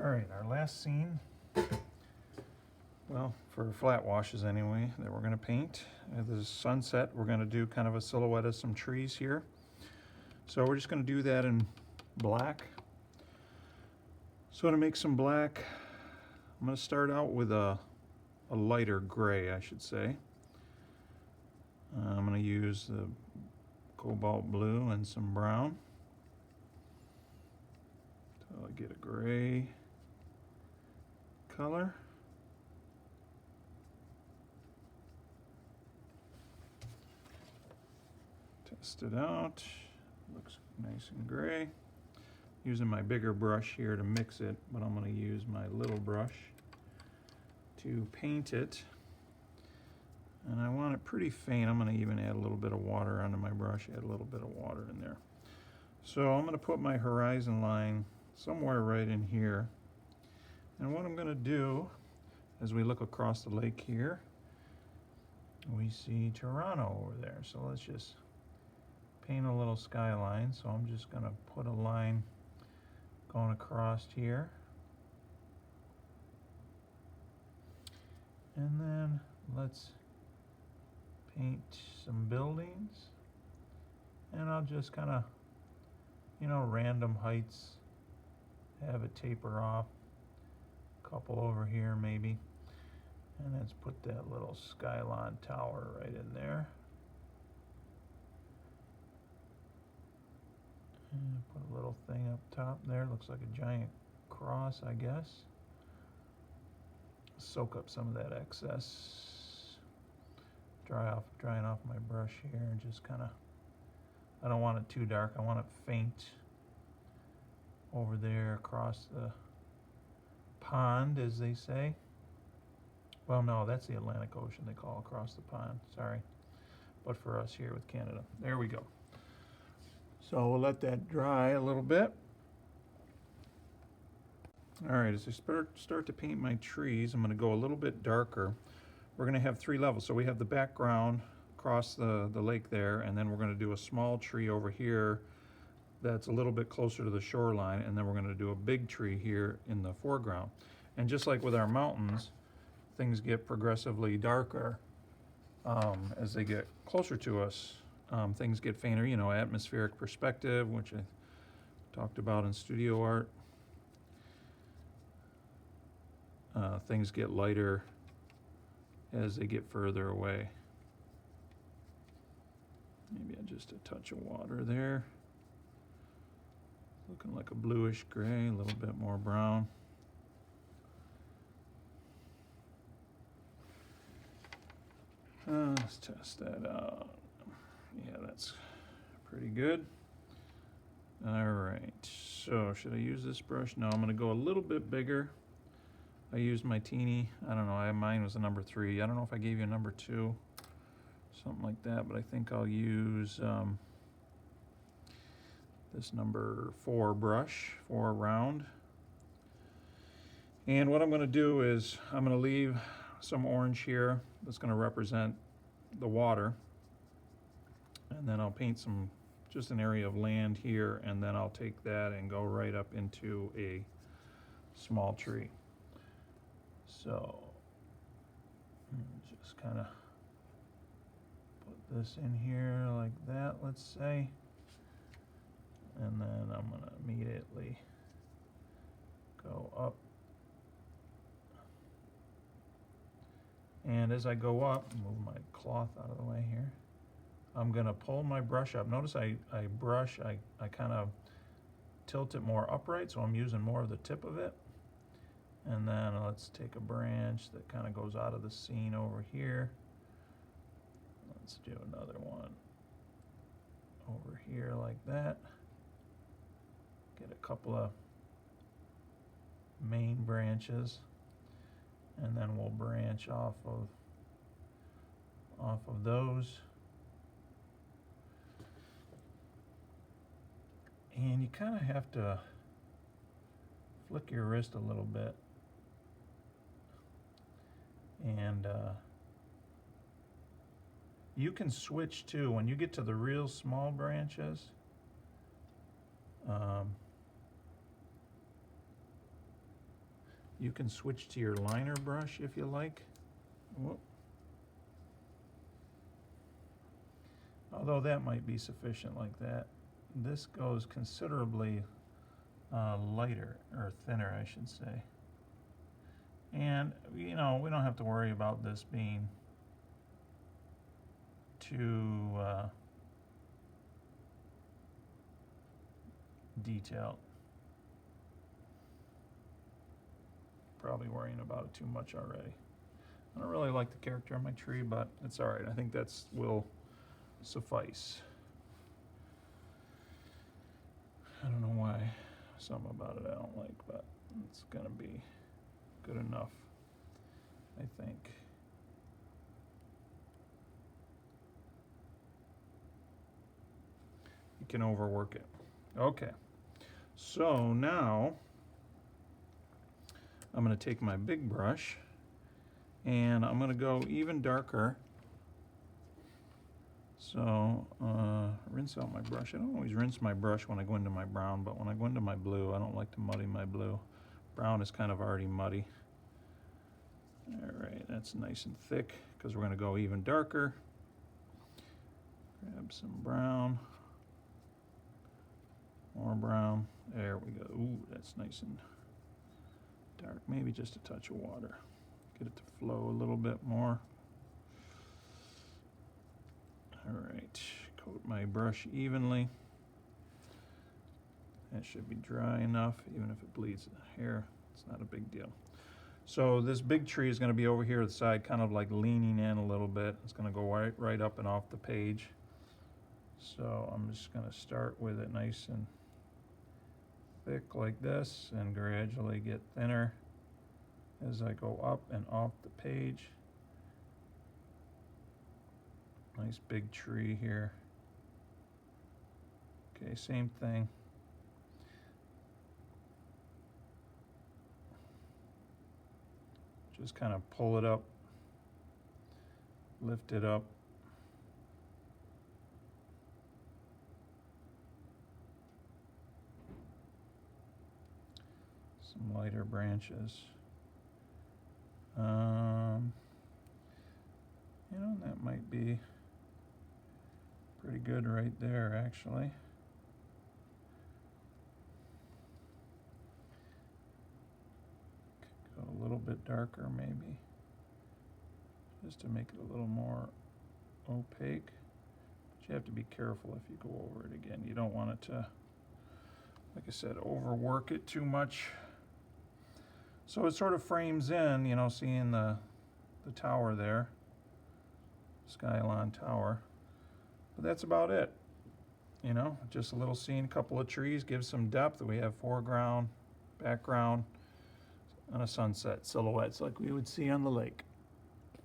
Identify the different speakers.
Speaker 1: All right, our last scene, well, for flat washes anyway, that we're going to paint. This is sunset. We're going to do kind of a silhouette of some trees here. So we're just going to do that in black. So to make some black, I'm going to start out with a lighter gray, I should say. I'm going to use the cobalt blue and some brown. So I get a gray color. Test it out. Looks nice and gray. Using my bigger brush here to mix it, but I'm going to use my little brush to paint it. And I want it pretty faint. I'm going to even add a little bit of water onto my brush, add a little bit of water in there. So I'm going to put my horizon line somewhere right in here. And what I'm going to do, as we look across the lake here, we see Toronto over there. So let's just paint a little skyline. So I'm just going to put a line going across here. And then let's paint some buildings. And I'll just kind of, random heights, have it taper off. A couple over here maybe. And let's put that little Skylon tower right in there. And put a little thing up top there. Looks like a giant cross, I guess. Soak up some of that excess. Drying off my brush here and just kind of, I don't want it too dark. I want it faint over there across the pond, as they say. Well, no, that's the Atlantic Ocean they call across the pond. Sorry. But for us here with Canada. There we go. So we'll let that dry a little bit. All right, as I start to paint my trees, I'm going to go a little bit darker. We're going to have 3 levels. So we have the background across the lake there, and then we're going to do a small tree over here that's a little bit closer to the shoreline, and then we're going to do a big tree here in the foreground. And just like with our mountains, things get progressively darker as they get closer to us. Things get fainter, atmospheric perspective, which I talked about in studio art. Things get lighter as they get further away. Maybe just a touch of water there. Looking like a bluish gray, a little bit more brown. Let's test that out. Yeah, that's pretty good. All right, so should I use this brush? No, I'm gonna go a little bit bigger. I used my teeny, I don't know, mine was a number 3. I don't know if I gave you a number 2, something like that, but I think I'll use this number 4 brush, 4 round. And what I'm going to do is I'm going to leave some orange here that's going to represent the water. And then I'll paint just an area of land here, and then I'll take that and go right up into a small tree. So just kind of put this in here like that, let's say. And then I'm going to immediately go up. And as I go up, move my cloth out of the way here. I'm going to pull my brush up. Notice I kind of tilt it more upright, so I'm using more of the tip of it. And then let's take a branch that kind of goes out of the scene over here. Let's do another one over here like that. Get a couple of main branches, and then we'll branch off of those. And you kind of have to flick your wrist a little bit. And you can switch too when you get to the real small branches. You can switch to your liner brush if you like. Whoop. Although that might be sufficient like that. This goes considerably lighter, or thinner I should say. And you know, we don't have to worry about this being too detailed. Probably worrying about it too much already. I don't really like the character on my tree, but it's all right. I think that's will suffice. I don't know why. Something about it I don't like, but it's gonna be good enough, I think. You can overwork it. Okay, so now I'm going to take my big brush and I'm going to go even darker. So rinse out my brush. I don't always rinse my brush when I go into my brown, but when I go into my blue, I don't like to muddy my blue. Brown is kind of already muddy. All right, that's nice and thick because we're going to go even darker. Grab some brown. More brown. There we go. Ooh, that's nice and dark. Maybe just a touch of water. Get it to flow a little bit more. All right, coat my brush evenly. That should be dry enough, even if it bleeds the hair. It's not a big deal. So this big tree is going to be over here at the side, kind of like leaning in a little bit. It's going to go right up and off the page. So I'm just going to start with it nice and thick like this and gradually get thinner as I go up and off the page. Nice big tree here. Okay, same thing. Just kind of pull it up, lift it up. Some lighter branches. You know, that might be pretty good right there, actually. Could go a little bit darker, maybe, just to make it a little more opaque. But you have to be careful if you go over it again. You don't want it to, like I said, overwork it too much. So it sort of frames in, you know, seeing the tower there, Skylon Tower. But that's about it. You know, just a little scene, couple of trees, gives some depth. We have foreground, background, and a sunset silhouettes like we would see on the lake.